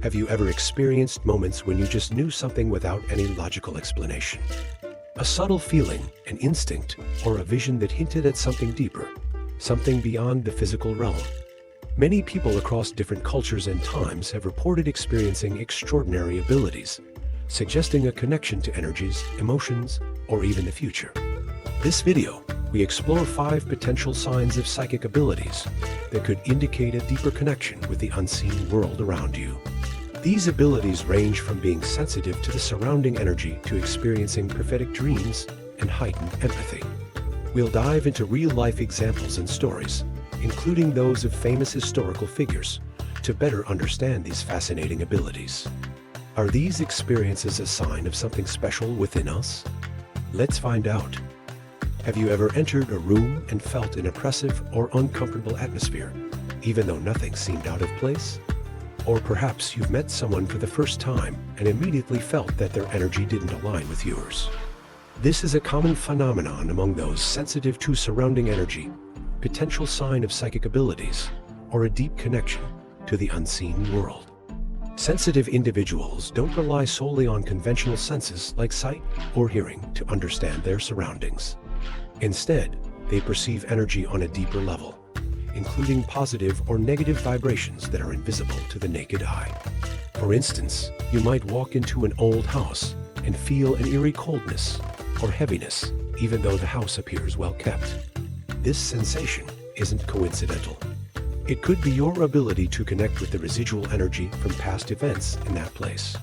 Have you ever experienced moments when you just knew something without any logical explanation? A subtle feeling, an instinct, or a vision that hinted at something deeper, something beyond the physical realm. Many people across different cultures and times have reported experiencing extraordinary abilities, suggesting a connection to energies, emotions, or even the future. This video, we explore 5 potential signs of psychic abilities that could indicate a deeper connection with the unseen world around you. These abilities range from being sensitive to the surrounding energy to experiencing prophetic dreams and heightened empathy. We'll dive into real-life examples and stories, including those of famous historical figures, to better understand these fascinating abilities. Are these experiences a sign of something special within us? Let's find out. Have you ever entered a room and felt an oppressive or uncomfortable atmosphere, even though nothing seemed out of place? Or perhaps you've met someone for the first time and immediately felt that their energy didn't align with yours. This is a common phenomenon among those sensitive to surrounding energy, potential sign of psychic abilities, or a deep connection to the unseen world. Sensitive individuals don't rely solely on conventional senses like sight or hearing to understand their surroundings. Instead, they perceive energy on a deeper level, including positive or negative vibrations that are invisible to the naked eye. For instance, you might walk into an old house and feel an eerie coldness or heaviness, even though the house appears well kept. This sensation isn't coincidental. It could be your ability to connect with the residual energy from past events in that place.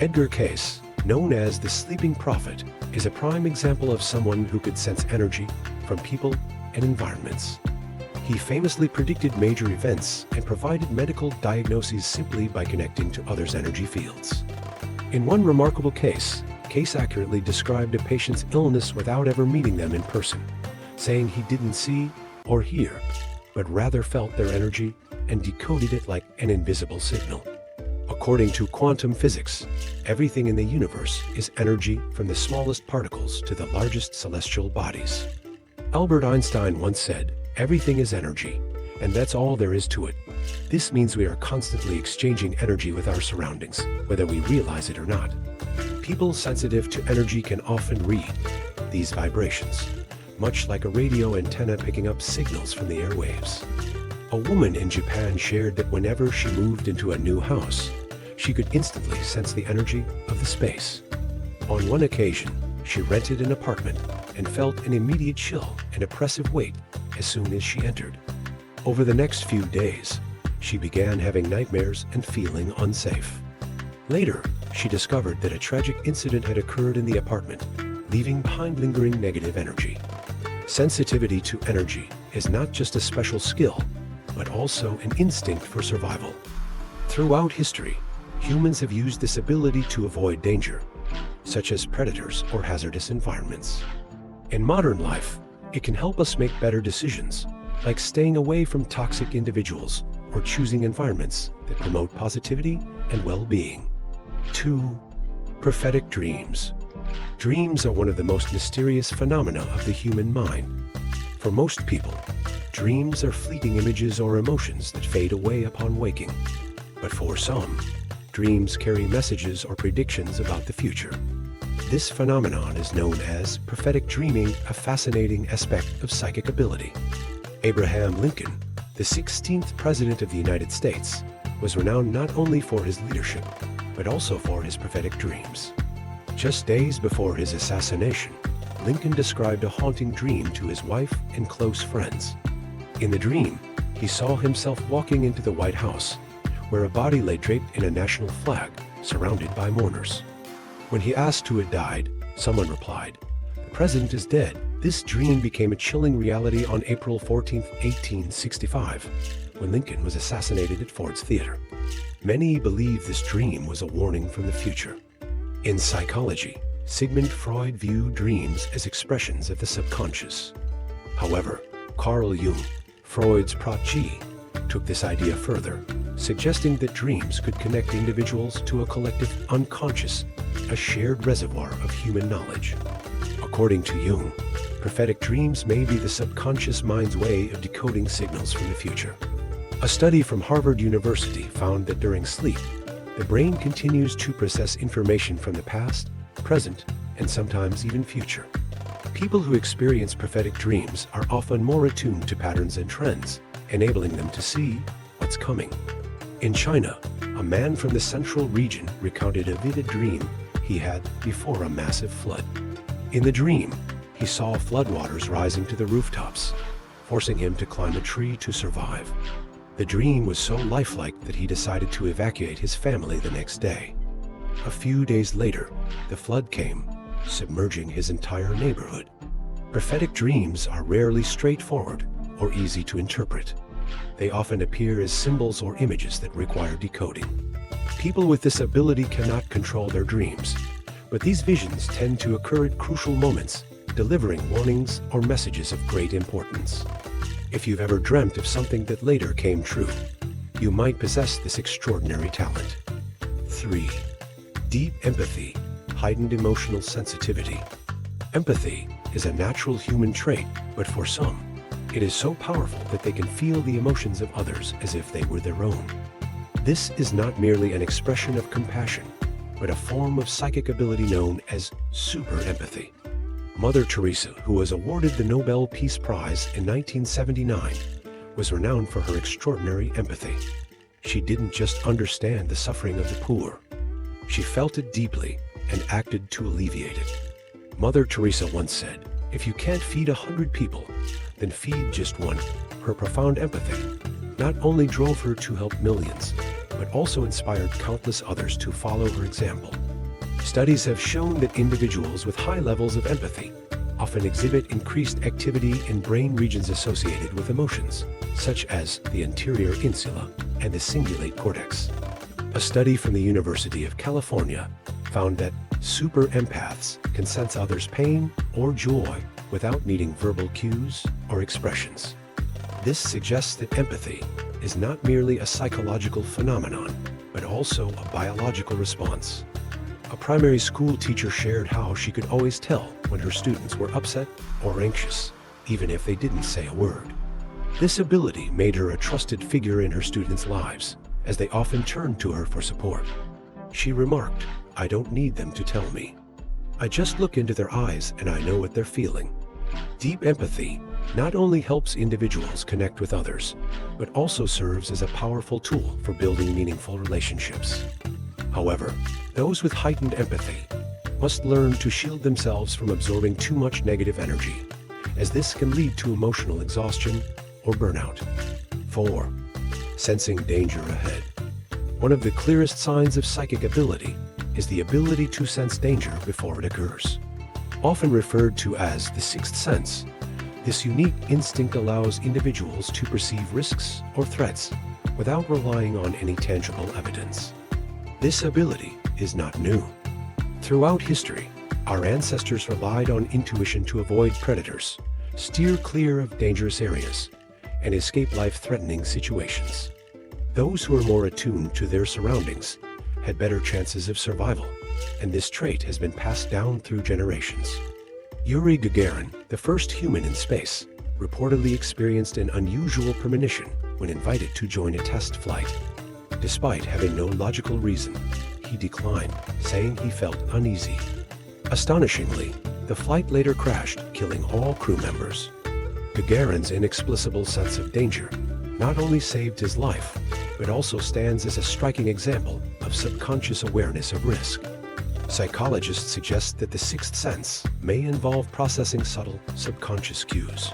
Edgar Cayce, known as the Sleeping Prophet, is a prime example of someone who could sense energy from people and environments. He famously predicted major events and provided medical diagnoses simply by connecting to others' energy fields. In one remarkable case, Cayce accurately described a patient's illness without ever meeting them in person, saying he didn't see or hear, but rather felt their energy and decoded it like an invisible signal. According to quantum physics, everything in the universe is energy, from the smallest particles to the largest celestial bodies. Albert Einstein once said, "Everything is energy, and that's all there is to it." This means we are constantly exchanging energy with our surroundings, whether we realize it or not. People sensitive to energy can often read these vibrations, much like a radio antenna picking up signals from the airwaves. A woman in Japan shared that whenever she moved into a new house, she could instantly sense the energy of the space. On one occasion, she rented an apartment and felt an immediate chill and oppressive weight as soon as she entered. Over the next few days, she began having nightmares and feeling unsafe. Later, she discovered that a tragic incident had occurred in the apartment, leaving behind lingering negative energy. Sensitivity to energy is not just a special skill, but also an instinct for survival. Throughout history, humans have used this ability to avoid danger, such as predators or hazardous environments. In modern life, it can help us make better decisions, like staying away from toxic individuals or choosing environments that promote positivity and well-being. 2. Prophetic dreams. Dreams are one of the most mysterious phenomena of the human mind. For most people, dreams are fleeting images or emotions that fade away upon waking. But for some, dreams carry messages or predictions about the future. This phenomenon is known as prophetic dreaming, a fascinating aspect of psychic ability. Abraham Lincoln, the 16th President of the United States, was renowned not only for his leadership, but also for his prophetic dreams. Just days before his assassination, Lincoln described a haunting dream to his wife and close friends. In the dream, he saw himself walking into the White House, where a body lay draped in a national flag, surrounded by mourners. When he asked who had died, someone replied, "The president is dead." This dream became a chilling reality on April 14, 1865, when Lincoln was assassinated at Ford's Theater. Many believe this dream was a warning from the future. In psychology, Sigmund Freud viewed dreams as expressions of the subconscious. However, Carl Jung, Freud's protege, took this idea further, suggesting that dreams could connect individuals to a collective unconscious, a shared reservoir of human knowledge. According to Jung, prophetic dreams may be the subconscious mind's way of decoding signals from the future. A study from Harvard University found that during sleep, The brain continues to process information from the past, present, and sometimes even future. People who experience prophetic dreams are often more attuned to patterns and trends, enabling them to see what's coming. In China, a man from the central region recounted a vivid dream he had before a massive flood. In the dream, he saw floodwaters rising to the rooftops, forcing him to climb a tree to survive. The dream was so lifelike that he decided to evacuate his family the next day. A few days later, the flood came, submerging his entire neighborhood. Prophetic dreams are rarely straightforward or easy to interpret. They often appear as symbols or images that require decoding. People with this ability cannot control their dreams, but these visions tend to occur at crucial moments, delivering warnings or messages of great importance. If you've ever dreamt of something that later came true, you might possess this extraordinary talent. 3. Deep empathy, heightened emotional sensitivity. Empathy is a natural human trait, but for some, it is so powerful that they can feel the emotions of others as if they were their own. This is not merely an expression of compassion, but a form of psychic ability known as super empathy. Mother Teresa, who was awarded the Nobel Peace Prize in 1979, was renowned for her extraordinary empathy. She didn't just understand the suffering of the poor. She felt it deeply and acted to alleviate it. Mother Teresa once said, "If you can't feed 100 people, then feed just one." Her profound empathy not only drove her to help millions, but also inspired countless others to follow her example. Studies have shown that individuals with high levels of empathy often exhibit increased activity in brain regions associated with emotions, such as the anterior insula and the cingulate cortex. A study from the University of California found that super empaths can sense others' pain or joy without needing verbal cues or expressions. This suggests that empathy is not merely a psychological phenomenon, but also a biological response. A primary school teacher shared how she could always tell when her students were upset or anxious, even if they didn't say a word. This ability made her a trusted figure in her students' lives, as they often turned to her for support. She remarked, "I don't need them to tell me. I just look into their eyes and I know what they're feeling." Deep empathy not only helps individuals connect with others, but also serves as a powerful tool for building meaningful relationships. However, those with heightened empathy must learn to shield themselves from absorbing too much negative energy, as this can lead to emotional exhaustion or burnout. 4. Sensing danger ahead. One of the clearest signs of psychic ability is the ability to sense danger before it occurs. Often referred to as the sixth sense, this unique instinct allows individuals to perceive risks or threats without relying on any tangible evidence. This ability is not new. Throughout history, our ancestors relied on intuition to avoid predators, steer clear of dangerous areas, and escape life-threatening situations. Those who are more attuned to their surroundings had better chances of survival, and this trait has been passed down through generations. Yuri Gagarin, the first human in space, reportedly experienced an unusual premonition when invited to join a test flight. Despite having no logical reason, he declined, saying he felt uneasy. Astonishingly, the flight later crashed, killing all crew members. Gagarin's inexplicable sense of danger not only saved his life, but also stands as a striking example of subconscious awareness of risk. Psychologists suggest that the sixth sense may involve processing subtle, subconscious cues.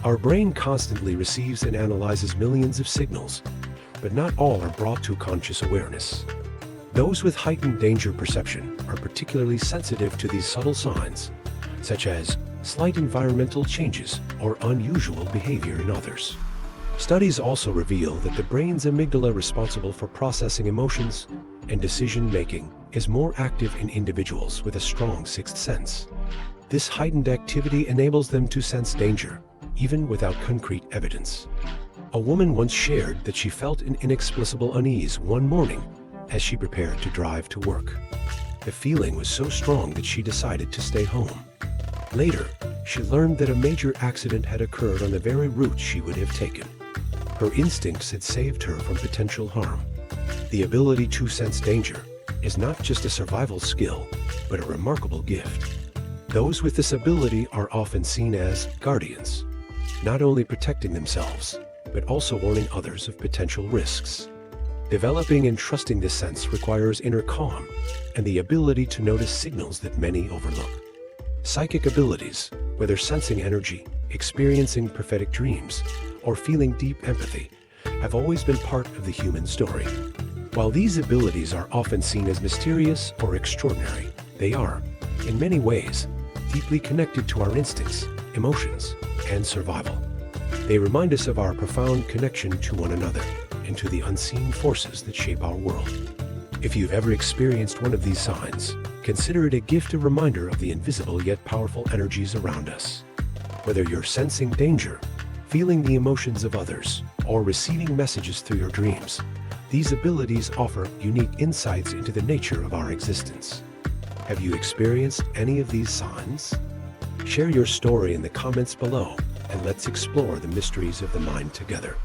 Our brain constantly receives and analyzes millions of signals, but not all are brought to conscious awareness. Those with heightened danger perception are particularly sensitive to these subtle signs, such as slight environmental changes or unusual behavior in others. Studies also reveal that the brain's amygdala, responsible for processing emotions and decision-making, is more active in individuals with a strong sixth sense. This heightened activity enables them to sense danger, even without concrete evidence. A woman once shared that she felt an inexplicable unease one morning as she prepared to drive to work. The feeling was so strong that she decided to stay home. Later, she learned that a major accident had occurred on the very route she would have taken. Her instincts had saved her from potential harm, The ability to sense danger is not just a survival skill, but a remarkable gift. Those with this ability are often seen as guardians, not only protecting themselves, but also warning others of potential risks. Developing and trusting this sense requires inner calm and the ability to notice signals that many overlook. Psychic abilities, whether sensing energy, experiencing prophetic dreams, or feeling deep empathy, have always been part of the human story. While these abilities are often seen as mysterious or extraordinary, they are, in many ways, deeply connected to our instincts, emotions, and survival. They remind us of our profound connection to one another and to the unseen forces that shape our world. If you've ever experienced one of these signs, consider it a gift, a reminder of the invisible yet powerful energies around us. Whether you're sensing danger, feeling the emotions of others, or receiving messages through your dreams, these abilities offer unique insights into the nature of our existence. Have you experienced any of these signs? Share your story in the comments below, and let's explore the mysteries of the mind together.